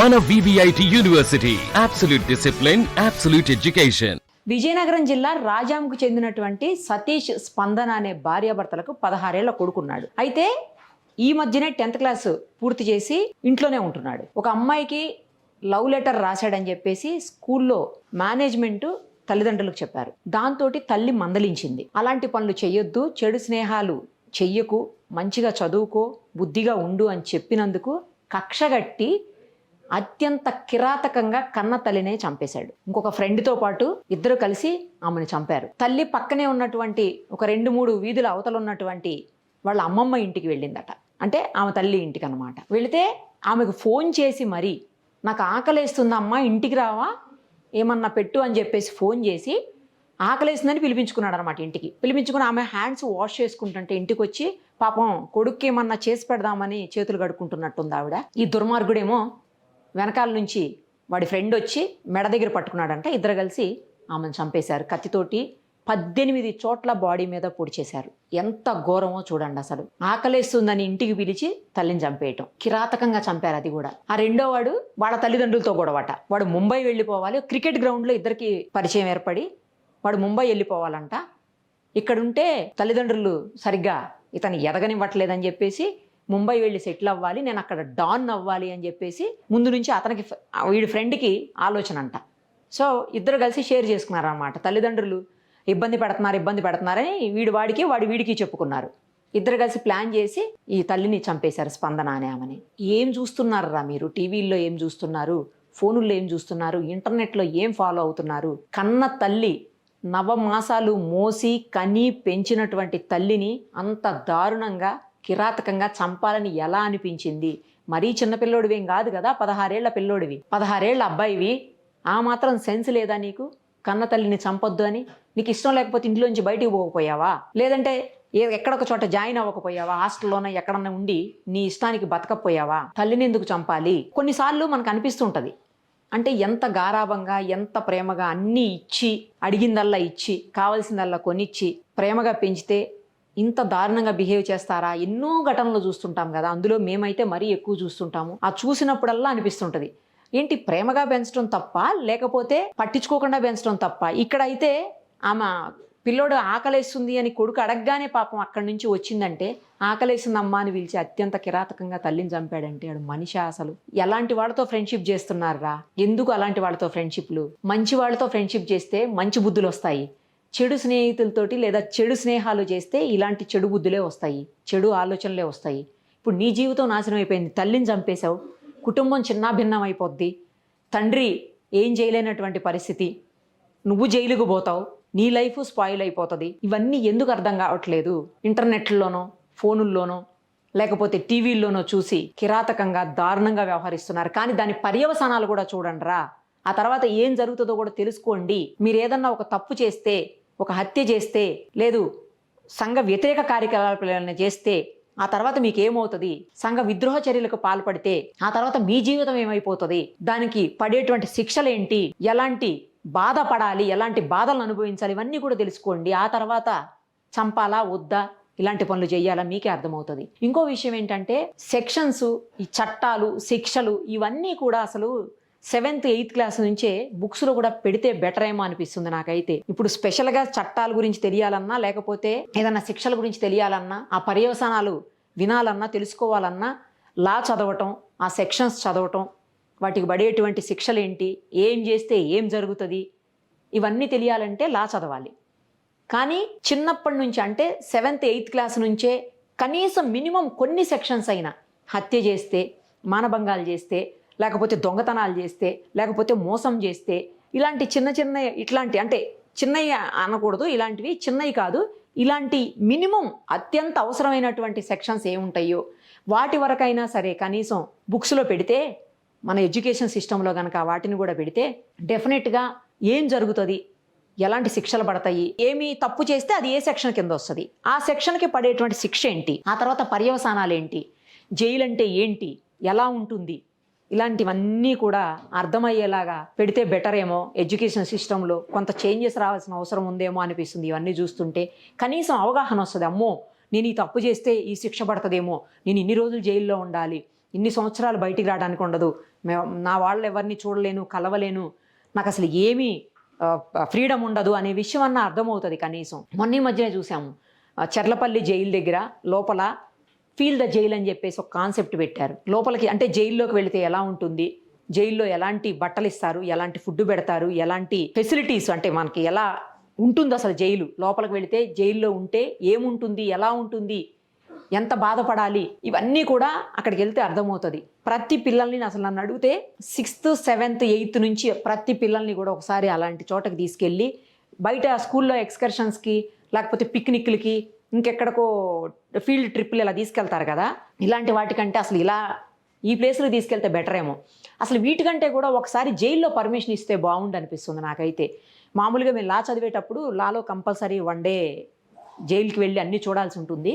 మన VVIT university absolute discipline, absolute education. Vizianagaram జిల్లా రాజాంకు చెందినటువంటి సతీష్ స్పందన అనే భార్యాభర్తలకు 16 ఏళ్ల కొడుకున్నాడు. అయితే ఈ మధ్యనే 10th క్లాస్ పూర్తి చేసి ఇంట్లోనే ఉంటున్నాడు. ఒక అమ్మాయికి లవ్ లెటర్ రాశాడని చెప్పేసి స్కూల్లో మేనేజ్మెంట్ తల్లిదండ్రులకు చెప్పారు. దాంతో తల్లి మందలించింది. అలాంటి పనులు చెయ్యొద్దు, చెడు స్నేహాలు చెయ్యకు, మంచిగా చదువుకో, బుద్ధిగా ఉండు అని చెప్పినందుకు కక్షగట్టి అత్యంత కిరాతకంగా కన్న తల్లినే చంపేశాడు. ఇంకొక ఫ్రెండ్తో పాటు ఇద్దరు కలిసి ఆమెను చంపారు. తల్లి పక్కనే ఉన్నటువంటి ఒక 2-3 వీధుల అవతల ఉన్నటువంటి వాళ్ళ అమ్మమ్మ ఇంటికి వెళ్ళిందట. అంటే ఆమె తల్లి ఇంటికి అనమాట. వెళితే ఆమెకు ఫోన్ చేసి మరీ నాకు ఆకలేస్తుందమ్మా, ఇంటికి రావా, ఏమన్నా పెట్టు అని చెప్పేసి ఫోన్ చేసి ఆకలేస్తుందని పిలిపించుకున్నాడు అనమాట. ఇంటికి పిలిపించుకుని ఆమె హ్యాండ్స్ వాష్ చేసుకుంటుంటే ఇంటికి వచ్చి పాపం కొడుక్కి ఏమన్నా చేసి పెడదామని చేతులు కడుక్కుంటున్నట్టుంది ఆవిడ. ఈ దుర్మార్గుడేమో వెనకాల నుంచి వాడి ఫ్రెండ్ వచ్చి మెడ దగ్గర పట్టుకున్నాడంట. ఇద్దరు కలిసి ఆమెను చంపేశారు. కత్తితోటి 18 చోట్ల బాడీ మీద పొడి చేశారు. ఎంత ఘోరమో చూడండి అసలు. ఆకలేస్తుందని ఇంటికి పిలిచి తల్లిని చంపేయటం, కిరాతకంగా చంపారు. అది కూడా ఆ రెండో వాడు వాళ్ళ తల్లిదండ్రులతో గొడవట. వాడు ముంబై వెళ్ళిపోవాలి. క్రికెట్ గ్రౌండ్లో ఇద్దరికి పరిచయం ఏర్పడి వాడు ముంబై వెళ్ళిపోవాలంట. ఇక్కడుంటే తల్లిదండ్రులు సరిగ్గా ఇతను ఎదగనివ్వట్లేదని చెప్పేసి ముంబై వెళ్ళి సెటిల్ అవ్వాలి, నేను అక్కడ డాన్ అవ్వాలి అని చెప్పేసి ముందు నుంచి అతనికి వీడి ఫ్రెండ్కి ఆలోచన అంట. సో ఇద్దరు కలిసి షేర్ చేసుకున్నారు అన్నమాట. తల్లిదండ్రులు ఇబ్బంది పెడుతున్నారని వీడికి చెప్పుకున్నారు. ఇద్దరు కలిసి ప్లాన్ చేసి ఈ తల్లిని చంపేశారు, స్పందన అనే ఆమెని. ఏం చూస్తున్నారా మీరు? టీవీల్లో ఏం చూస్తున్నారు, ఫోనుల్లో ఏం చూస్తున్నారు, ఇంటర్నెట్లో ఏం ఫాలో అవుతున్నారు? కన్న తల్లి, నవమాసాలు మోసి కని పెంచినటువంటి తల్లిని అంత దారుణంగా కిరాతకంగా చంపాలని ఎలా అనిపించింది? మరీ చిన్నపిల్లోడివేం కాదు కదా, 16 ఏళ్ల పిల్లోడివి, 16 ఏళ్ల అబ్బాయివి. ఆ మాత్రం సెన్స్ లేదా నీకు? కన్న తల్లిని చంపొద్దు అని నీకు ఇష్టం లేకపోతే ఇంట్లోంచి బయటికి పోకపోయావా? లేదంటే ఎక్కడొక చోట జాయిన్ అవ్వకపోయావా? హాస్టల్లోనే ఎక్కడన్నా ఉండి నీ ఇష్టానికి బతకపోయావా? తల్లిని ఎందుకు చంపాలి? కొన్నిసార్లు మనకు అనిపిస్తుంటుంది, అంటే ఎంత గారాభంగా, ఎంత ప్రేమగా అన్నీ ఇచ్చి, అడిగిందల్లా ఇచ్చి, కావాల్సిందల్లా కొనిచ్చి ప్రేమగా పెంచితే ఇంత దారుణంగా బిహేవ్ చేస్తారా? ఎన్నో ఘటనలు చూస్తుంటాం కదా. అందులో మేమైతే మరీ ఎక్కువ చూస్తుంటాము. ఆ చూసినప్పుడల్లా అనిపిస్తుంటుంది, ఏంటి ప్రేమగా పెంచడం తప్ప, లేకపోతే పట్టించుకోకుండా పెంచడం తప్ప? ఇక్కడైతే ఆమె పిల్లోడు ఆకలేస్తుంది అని కొడుకు అడగగానే పాపం అక్కడి నుంచి వచ్చిందంటే, ఆకలేస్తుంది అమ్మ అని పిలిచి అత్యంత కిరాతకంగా తల్లిని చంపాడంటే ఆడు మనిషి అసలు? ఎలాంటి వాళ్ళతో ఫ్రెండ్షిప్ చేస్తున్నారా? ఎందుకు అలాంటి వాళ్ళతో ఫ్రెండ్షిప్లు? మంచి వాళ్ళతో ఫ్రెండ్షిప్ చేస్తే మంచి బుద్ధులు వస్తాయి. చెడు స్నేహితులతోటి లేదా చెడు స్నేహాలు చేస్తే ఇలాంటి చెడు బుద్ధులే వస్తాయి, చెడు ఆలోచనలే వస్తాయి. ఇప్పుడు నీ జీవితం నాశనం అయిపోయింది, తల్లిని చంపేశావు, కుటుంబం చిన్నాభిన్నం అయిపోద్ది, తండ్రి ఏం చేయలేనటువంటి పరిస్థితి, నువ్వు జైలుకు పోతావు, నీ లైఫ్ స్పాయిల్ అయిపోతుంది. ఇవన్నీ ఎందుకు అర్థం కావట్లేదు? ఇంటర్నెట్లోనో, ఫోనుల్లోనో, లేకపోతే టీవీల్లోనో చూసి కిరాతకంగా దారుణంగా వ్యవహరిస్తున్నారు. కానీ దాని పర్యవసానాలు కూడా చూడండి రా. ఆ తర్వాత ఏం జరుగుతుందో కూడా తెలుసుకోండి. మీరు ఏదన్నా ఒక తప్పు చేస్తే, ఒక హత్య చేస్తే, లేదు సంఘ వ్యతిరేక కార్యకలాపాలను చేస్తే ఆ తర్వాత మీకు ఏమవుతుంది? సంఘ విద్రోహ చర్యలకు పాల్పడితే ఆ తర్వాత మీ జీవితం ఏమైపోతుంది? దానికి పడేటువంటి శిక్షలేంటి, ఎలాంటి బాధపడాలి, ఎలాంటి బాధలను అనుభవించాలి, ఇవన్నీ కూడా తెలుసుకోండి. ఆ తర్వాత చంపాలా వద్దా, ఇలాంటి పనులు చేయాలా మీకే అర్థమవుతుంది. ఇంకో విషయం ఏంటంటే, సెక్షన్స్, ఈ చట్టాలు, శిక్షలు ఇవన్నీ కూడా అసలు 7th 8th క్లాస్ నుంచే బుక్స్లో కూడా పెడితే బెటర్ ఏమో అనిపిస్తుంది నాకైతే. ఇప్పుడు స్పెషల్గా చట్టాల గురించి తెలియాలన్నా, లేకపోతే ఏదన్నా శిక్షల గురించి తెలియాలన్నా, ఆ పర్యవసానాలు వినాలన్నా, తెలుసుకోవాలన్నా లా చదవటం, ఆ సెక్షన్స్ చదవటం, వాటికి పడేటువంటి శిక్షలు ఏంటి, ఏం చేస్తే ఏం జరుగుతుంది, ఇవన్నీ తెలియాలంటే లా చదవాలి. కానీ చిన్నప్పటి నుంచి, అంటే 7th 8th క్లాస్ నుంచే కనీసం మినిమం కొన్ని సెక్షన్స్ అయినా, హత్య చేస్తే, మానభంగాలు చేస్తే, లేకపోతే దొంగతనాలు చేస్తే, లేకపోతే మోసం చేస్తే, ఇలాంటి ఇట్లాంటి, అంటే చిన్నవి అనకూడదు, ఇలాంటివి చిన్నవి కాదు, ఇలాంటి మినిమం అత్యంత అవసరమైనటువంటి సెక్షన్స్ ఏముంటాయో వాటి వరకైనా సరే కనీసం బుక్స్లో పెడితే, మన ఎడ్యుకేషన్ సిస్టంలో కనుక వాటిని కూడా పెడితే డెఫినెట్గా ఏం జరుగుతుంది, ఎలాంటి శిక్షలు పడతాయి, ఏమి తప్పు చేస్తే అది ఏ సెక్షన్ కింద వస్తుంది, ఆ సెక్షన్కి పడేటువంటి శిక్ష ఏంటి, ఆ తర్వాత పర్యవసానాలు ఏంటి, జైలు అంటే ఏంటి, ఎలా ఉంటుంది, ఇలాంటివన్నీ కూడా అర్థమయ్యేలాగా పెడితే బెటర్ ఏమో. ఎడ్యుకేషన్ సిస్టంలో కొంత చేంజెస్ రావాల్సిన అవసరం ఉందేమో అనిపిస్తుంది ఇవన్నీ చూస్తుంటే. కనీసం అవగాహన వస్తుంది, అమ్మో నేను ఈ తప్పు చేస్తే ఈ శిక్ష పడుతుందేమో, నేను ఇన్ని రోజులు జైల్లో ఉండాలి, ఇన్ని సంవత్సరాలు బయటికి రావడానికి ఉండదు, నా వాళ్ళు ఎవరిని చూడలేను, కలవలేను, నాకు అసలు ఏమీ ఫ్రీడమ్ ఉండదు అనే విషయం అన్న అర్థమవుతుంది కనీసం. మొన్న ఈ మధ్యనే చూసాము, చెర్లపల్లి జైలు దగ్గర లోపల ఫీల్ ద జైల్ అని చెప్పేసి ఒక కాన్సెప్ట్ పెట్టారు. లోపలికి అంటే జైల్లోకి వెళితే ఎలా ఉంటుంది, జైల్లో ఎలాంటి బట్టలు ఇస్తారు, ఎలాంటి ఫుడ్ పెడతారు, ఎలాంటి ఫెసిలిటీస్, అంటే మనకి ఎలా ఉంటుంది అసలు జైలు, లోపలికి వెళితే జైల్లో ఉంటే ఏముంటుంది, ఎలా ఉంటుంది, ఎంత బాధపడాలి, ఇవన్నీ కూడా అక్కడికి వెళ్తే అర్థమవుతుంది. ప్రతి పిల్లల్ని అసలు నన్ను అడిగితే 6th 7th 8th నుంచి ప్రతి పిల్లల్ని కూడా ఒకసారి అలాంటి చోటకి తీసుకెళ్ళి బయట స్కూల్లో ఎక్స్కర్షన్స్కి లేకపోతే పిక్నిక్లకి ఇంకెక్కడికో ఫీల్డ్ ట్రిప్లు ఇలా తీసుకెళ్తారు కదా, ఇలాంటి వాటికంటే అసలు ఇలా ఈ ప్లేస్కి తీసుకెళ్తే బెటర్ ఏమో. అసలు వీటికంటే కూడా ఒకసారి జైల్లో పర్మిషన్ ఇస్తే బాగుండు అనిపిస్తుంది నాకైతే. మామూలుగా మేము లా చదివేటప్పుడు లాలో కంపల్సరీ 1 డే జైలుకి వెళ్ళి అన్నీ చూడాల్సి ఉంటుంది.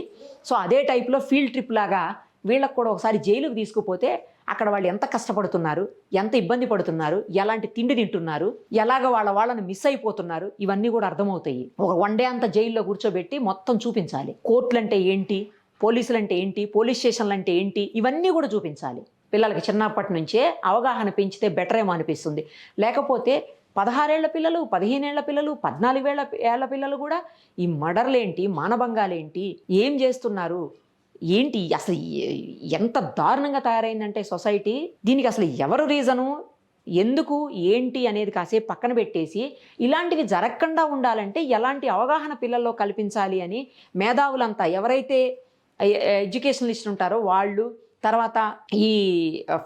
సో అదే టైప్లో ఫీల్డ్ ట్రిప్ లాగా వీళ్ళకి కూడా ఒకసారి జైలుకి తీసుకుపోతే అక్కడ వాళ్ళు ఎంత కష్టపడుతున్నారు, ఎంత ఇబ్బంది పడుతున్నారు, ఎలాంటి తిండి తింటున్నారు, ఎలాగ వాళ్ళని మిస్ అయిపోతున్నారు, ఇవన్నీ కూడా అర్థమవుతాయి. ఒక 1 డే అంతా జైల్లో కూర్చోబెట్టి మొత్తం చూపించాలి. కోర్టులు అంటే ఏంటి, పోలీసులు అంటే ఏంటి, పోలీస్ స్టేషన్లు అంటే ఏంటి, ఇవన్నీ కూడా చూపించాలి. పిల్లలకి చిన్నప్పటి నుంచే అవగాహన పెంచితే బెటర్ ఏమో అనిపిస్తుంది. లేకపోతే 16 ఏళ్ల పిల్లలు, 15 ఏళ్ల పిల్లలు, 14 ఏళ్ల పిల్లలు కూడా ఈ మర్డర్లేంటి, మానభంగాలేంటి, ఏం చేస్తున్నారు, ఏంటి అసలు ఎంత దారుణంగా తయారైందంటే సొసైటీ. దీనికి అసలు ఎవరు రీజను, ఎందుకు, ఏంటి అనేది కాసేపు పక్కన పెట్టేసి ఇలాంటివి జరగకుండా ఉండాలంటే ఎలాంటి అవగాహన పిల్లల్లో కల్పించాలి అని మేధావులంతా, ఎవరైతే ఎడ్యుకేషనలిస్ట్ ఉంటారో వాళ్ళు, తర్వాత ఈ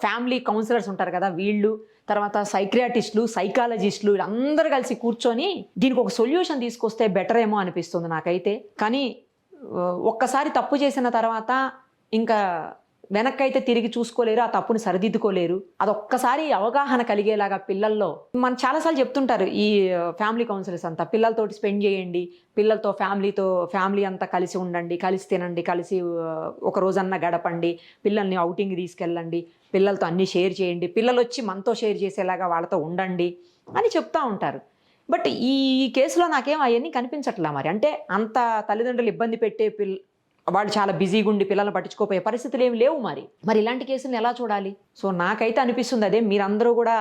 ఫ్యామిలీ కౌన్సిలర్స్ ఉంటారు కదా వీళ్ళు, తర్వాత సైక్రియాటిస్టులు, సైకాలజిస్టులు, వీళ్ళందరూ కలిసి కూర్చొని దీనికి ఒక సొల్యూషన్ తీసుకొస్తే బెటర్ ఏమో అనిపిస్తుంది నాకైతే. కానీ ఒక్కసారి తప్పు చేసిన తర్వాత ఇంకా వెనక్కైతే తిరిగి చూసుకోలేరు, ఆ తప్పుని సరిదిద్దుకోలేరు. అదొక్కసారి అవగాహన కలిగేలాగా పిల్లల్లో, మనం చాలాసార్లు చెప్తుంటారు ఈ ఫ్యామిలీ కౌన్సిలర్స్ అంతా, పిల్లలతోటి స్పెండ్ చేయండి, పిల్లలతో ఫ్యామిలీ అంతా కలిసి ఉండండి, కలిసి తినండి, కలిసి ఒక రోజన్నా గడపండి, పిల్లల్ని ఔటింగ్ తీసుకెళ్ళండి, పిల్లలతో అన్నీ షేర్ చేయండి, పిల్లలు వచ్చి మనతో షేర్ చేసేలాగా వాళ్ళతో ఉండండి అని చెప్తూ ఉంటారు. బట్ ఈ కేసులో నాకేం అవన్నీ కనిపించట్లా. మరి అంటే అంత తల్లిదండ్రులు ఇబ్బంది పెట్టే వాళ్ళు చాలా బిజీగా ఉండి పిల్లల్ని పట్టించుకోపోయే పరిస్థితులు ఏమి లేవు. మరి ఇలాంటి కేసులను ఎలా చూడాలి? సో నాకైతే అనిపిస్తుంది అదే, మీరందరూ కూడా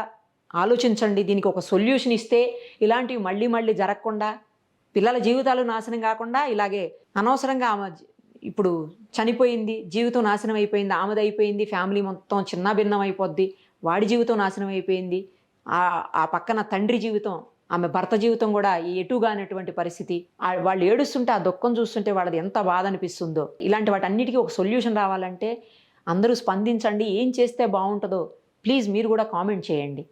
ఆలోచించండి, దీనికి ఒక సొల్యూషన్ ఇస్తే ఇలాంటివి మళ్ళీ జరగకుండా, పిల్లల జీవితాలు నాశనం కాకుండా, ఇలాగే అనవసరంగా ఆమె ఇప్పుడు చనిపోయింది, జీవితం నాశనం అయిపోయింది, ఆమెది అయిపోయింది, ఫ్యామిలీ మొత్తం చిన్న భిన్నం అయిపోద్ది, వాడి జీవితం నాశనం అయిపోయింది, ఆ పక్కన తండ్రి జీవితం, ఆమె భర్త జీవితం కూడా ఎటుగానటువంటి పరిస్థితి. వాళ్ళు ఏడుస్తుంటే ఆ దుఃఖం చూస్తుంటే వాళ్ళది ఎంత బాధ అనిపిస్తుందో. ఇలాంటి వాటన్నిటికీ ఒక సొల్యూషన్ రావాలంటే అందరూ స్పందించండి. ఏం చేస్తే బాగుంటుందో ప్లీజ్ మీరు కూడా కామెంట్ చేయండి.